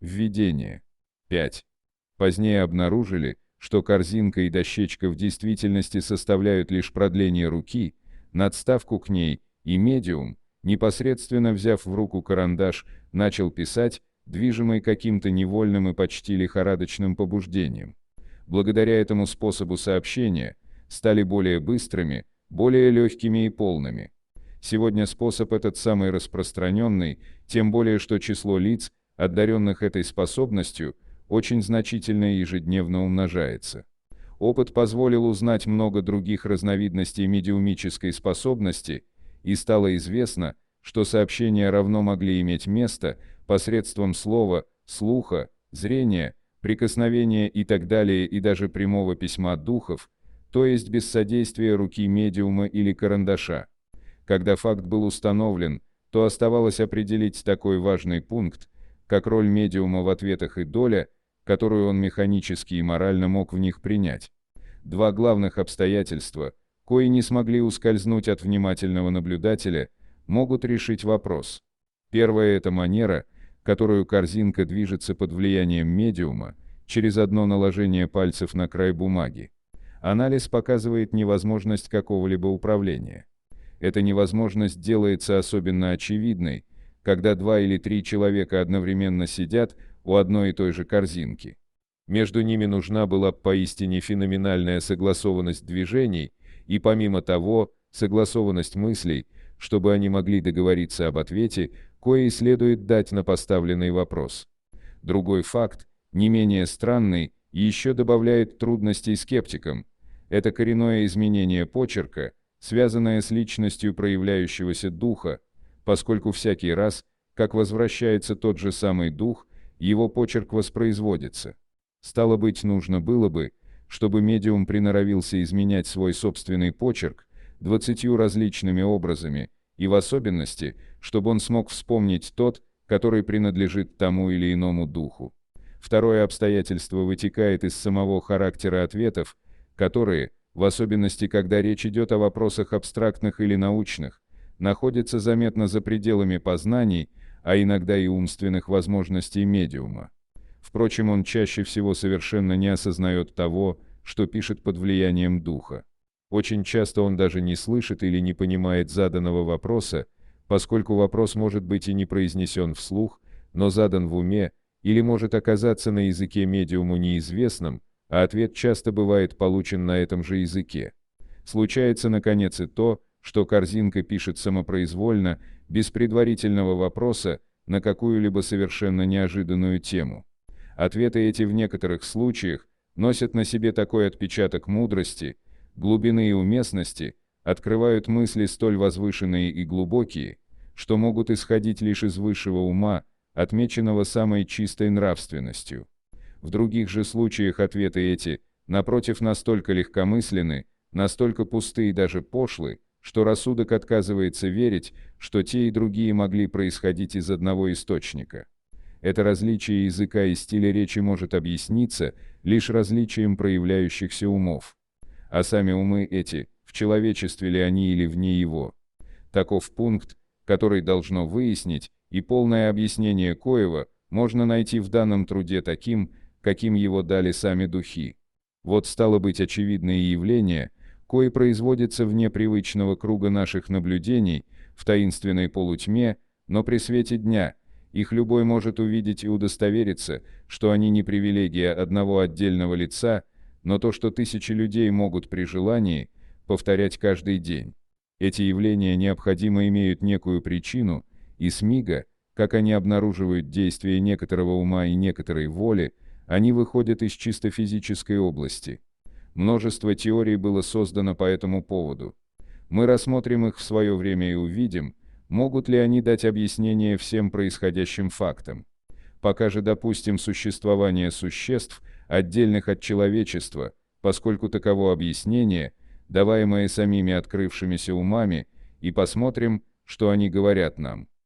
Введение. 5. Позднее обнаружили, что корзинка и дощечка в действительности составляют лишь продление руки, надставку к ней, и медиум, непосредственно взяв в руку карандаш, начал писать, движимый каким-то невольным и почти лихорадочным побуждением. Благодаря этому способу сообщения стали более быстрыми, более легкими и полными. Сегодня способ этот самый распространенный, тем более что число лиц, одаренных этой способностью, очень значительно и ежедневно умножается. Опыт позволил узнать много других разновидностей медиумической способности, и стало известно, что сообщения равно могли иметь место посредством слова, слуха, зрения, прикосновения и так далее, и даже прямого письма духов, то есть без содействия руки медиума или карандаша. Когда факт был установлен, то оставалось определить такой важный пункт, как роль медиума в ответах и доля, которую он механически и морально мог в них принять. Два главных обстоятельства, кои не смогли ускользнуть от внимательного наблюдателя, могут решить вопрос. Первое – это манера, которую корзинка движется под влиянием медиума, через одно наложение пальцев на край бумаги. Анализ показывает невозможность какого-либо управления. Эта невозможность делается особенно очевидной, когда 2 или 3 человека одновременно сидят у одной и той же корзинки. Между ними нужна была поистине феноменальная согласованность движений и, помимо того, согласованность мыслей, чтобы они могли договориться об ответе, кое и следует дать на поставленный вопрос. Другой факт, не менее странный, еще добавляет трудностей скептикам. Это коренное изменение почерка, связанное с личностью проявляющегося духа, поскольку всякий раз, как возвращается тот же самый дух, его почерк воспроизводится. Стало быть, нужно было бы, чтобы медиум приноровился изменять свой собственный почерк 20 различными образами, и в особенности, чтобы он смог вспомнить тот, который принадлежит тому или иному духу. Второе обстоятельство вытекает из самого характера ответов, которые, в особенности когда речь идет о вопросах абстрактных или научных, находятся заметно за пределами познаний, а иногда и умственных возможностей медиума. Впрочем, он чаще всего совершенно не осознает того, что пишет под влиянием духа. Очень часто он даже не слышит или не понимает заданного вопроса, поскольку вопрос может быть и не произнесен вслух, но задан в уме, или может оказаться на языке медиуму неизвестным, а ответ часто бывает получен на этом же языке. Случается, наконец, и то, что корзинка пишет самопроизвольно, без предварительного вопроса, на какую-либо совершенно неожиданную тему. Ответы эти в некоторых случаях носят на себе такой отпечаток мудрости, глубины и уместности, открывают мысли столь возвышенные и глубокие, что могут исходить лишь из высшего ума, отмеченного самой чистой нравственностью. В других же случаях ответы эти, напротив, настолько легкомысленны, настолько пусты и даже пошлы, что рассудок отказывается верить, что те и другие могли происходить из одного источника. Это различие языка и стиля речи может объясниться лишь различием проявляющихся умов. А сами умы эти, в человечестве ли они или вне его? Таков пункт, который должно выяснить, и полное объяснение коего можно найти в данном труде таким, каким его дали сами духи. Вот стало быть очевидные явления, кои производятся вне привычного круга наших наблюдений, в таинственной полутьме, но при свете дня, их любой может увидеть и удостовериться, что они не привилегия одного отдельного лица, но то, что тысячи людей могут при желании повторять каждый день. Эти явления необходимо имеют некую причину, и с мига, как они обнаруживают действие некоторого ума и некоторой воли, они выходят из чисто физической области. Множество теорий было создано по этому поводу. Мы рассмотрим их в свое время и увидим, могут ли они дать объяснение всем происходящим фактам. Пока же допустим существование существ, отдельных от человечества, поскольку таково объяснение, даваемое самими открывшимися умами, и посмотрим, что они говорят нам.